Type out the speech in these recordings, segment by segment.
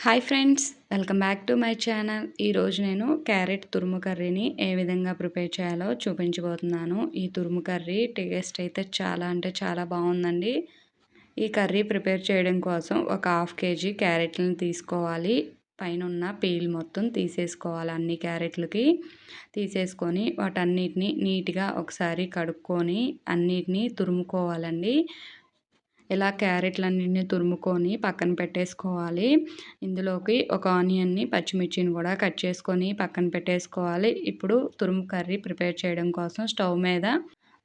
Hi friends, welcome back to my channel. ఈరోజు నేను carrot తురుము కర్రీని ఏ విధంగా ప్రిపేర్ చేయాలో చూపించబోతున్నాను. ఈ తురుము కర్రీ టేస్ట్ అయితే చాలా అంటే చాలా బాగుందండి. ఈ కర్రీ ప్రిపేర్ చేయడం కోసం ఒక హాఫ్ కేజీ క్యారెట్లను తీసుకోవాలి. పైన ఉన్న పీల్ మొత్తం తీసేసుకోవాలి. అన్ని క్యారెట్లకి తీసేసుకొని వాటన్నిటిని నీట్గా ఒకసారి కడుక్కొని అన్నిటినీ తురుముకోవాలండి. ఇలా క్యారెట్లన్నిటిని తురుముకొని పక్కన పెట్టేసుకోవాలి. ఇందులోకి ఒక ఆనియన్ని, పచ్చిమిర్చిని కూడా కట్ చేసుకొని పక్కన పెట్టేసుకోవాలి. ఇప్పుడు తురుము కర్రీ ప్రిపేర్ చేయడం కోసం స్టవ్ మీద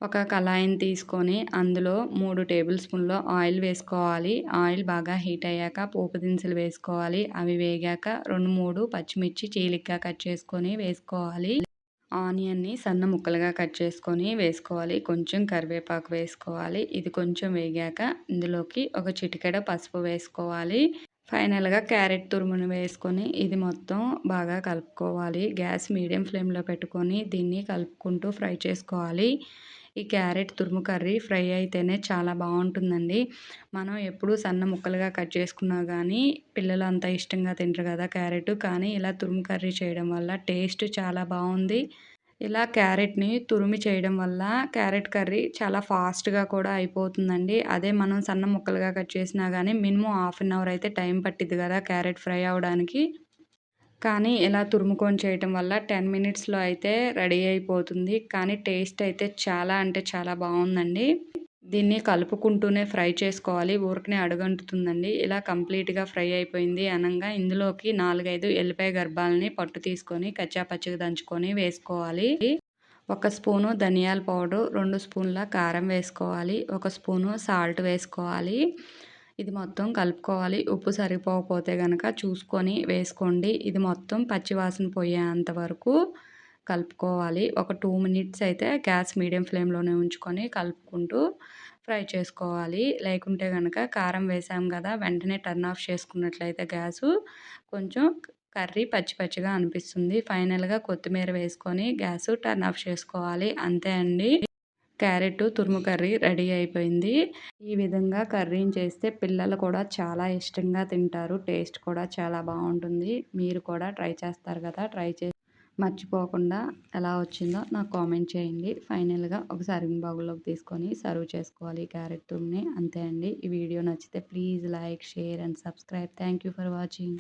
ఒక కళాయిని తీసుకొని అందులో 3 టేబుల్ స్పూన్ల ఆయిల్ వేసుకోవాలి. ఆయిల్ బాగా హీట్ అయ్యాక పోపు దినుసులు వేసుకోవాలి. అవి వేగాక 2, 3 పచ్చిమిర్చి చీలికగా కట్ చేసుకొని వేసుకోవాలి. ఆనియన్ని సన్న ముక్కలుగా కట్ చేసుకొని వేసుకోవాలి. కొంచెం కరివేపాకు వేసుకోవాలి. ఇది కొంచెం వేగాక ఇందులోకి ఒక చిటికెడ పసుపు వేసుకోవాలి. ఫైనల్గా క్యారెట్ తురుమును వేసుకొని ఇది మొత్తం బాగా కలుపుకోవాలి. గ్యాస్ మీడియం ఫ్లేమ్లో పెట్టుకొని దీన్ని కలుపుకుంటూ ఫ్రై చేసుకోవాలి. ఈ క్యారెట్ తురుము కర్రీ ఫ్రై అయితేనే చాలా బాగుంటుందండి. మనం ఎప్పుడు సన్న ముక్కలుగా కట్ చేసుకున్నా కానీ పిల్లలు అంత ఇష్టంగా తింటారు కదా క్యారెట్. కానీ ఇలా తురుము కర్రీ చేయడం వల్ల టేస్ట్ చాలా బాగుంది. ఇలా క్యారెట్ని తురిమి చేయడం వల్ల క్యారెట్ కర్రీ చాలా ఫాస్ట్గా కూడా అయిపోతుందండి. అదే మనం సన్న ముక్కలుగా కట్ చేసినా కానీ మినిమం హాఫ్ అన్ అవర్ అయితే టైం పట్టిద్ది కదా క్యారెట్ ఫ్రై అవ్వడానికి. కానీ ఇలా తురుముకొని చేయటం వల్ల 10 మినిట్స్లో అయితే రెడీ అయిపోతుంది. కానీ టేస్ట్ అయితే చాలా అంటే చాలా బాగుందండి. దీన్ని కలుపుకుంటూనే ఫ్రై చేసుకోవాలి. ఊరికనే అడుగంటుతుందండి. ఇలా కంప్లీట్గా ఫ్రై అయిపోయింది అనంగా ఇందులోకి 4, 5 ఎల్లిపాయ గర్భాలని పట్టు తీసుకొని కచ్చా పచ్చిగా దంచుకొని వేసుకోవాలి. 1 స్పూను ధనియాల పౌడర్, 2 స్పూన్ల కారం వేసుకోవాలి. 1 స్పూను సాల్ట్ వేసుకోవాలి. ఇది మొత్తం కలుపుకోవాలి. ఉప్పు సరిపోకపోతే కనుక చూసుకొని వేసుకోండి. ఇది మొత్తం పచ్చివాసన పోయేంత వరకు కలుపుకోవాలి. ఒక 2 మినిట్స్ అయితే గ్యాస్ మీడియం ఫ్లేమ్లోనే ఉంచుకొని కలుపుకుంటూ ఫ్రై చేసుకోవాలి. లేకుంటే కనుక కారం వేసాం కదా, వెంటనే టర్న్ ఆఫ్ చేసుకున్నట్లయితే గ్యాసు కొంచెం కర్రీ పచ్చి పచ్చిగా అనిపిస్తుంది. ఫైనల్గా కొత్తిమీర వేసుకొని గ్యాసు టర్న్ ఆఫ్ చేసుకోవాలి. అంతే అండి, క్యారెట్ తురుము కర్రీ రెడీ అయిపోయింది. ఈ విధంగా కర్రీని చేస్తే పిల్లలు కూడా చాలా ఇష్టంగా తింటారు. టేస్ట్ కూడా చాలా బాగుంటుంది. మీరు కూడా ట్రై చేస్తారు కదా, ట్రై చేసి మర్చిపోకుండా ఎలా వచ్చిందో నాకు కామెంట్ చేయండి. ఫైనల్గా ఒక సర్వింగ్ బౌల్లోకి తీసుకొని సర్వ్ చేసుకోవాలి క్యారెట్ తురుముని. అంతే అండి. ఈ వీడియో నచ్చితే please like, share and subscribe. Thank you for watching.